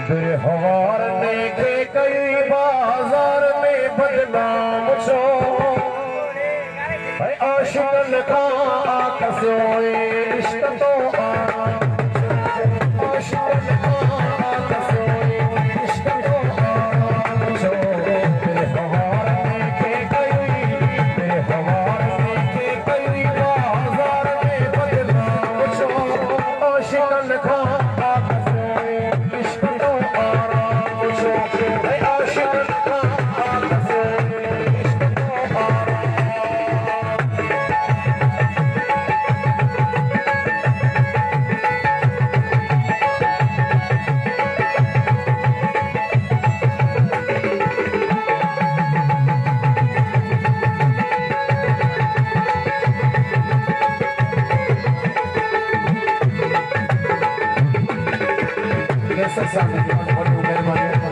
हवार देखे कई बाजार में बदनाम छो आशिकन का कसोए इश्क तो आशिकन का कसोए इश्क तो छो हवार देखे कई बाजार में बदनाम छो आशिकन का Essa sabe que eu não vou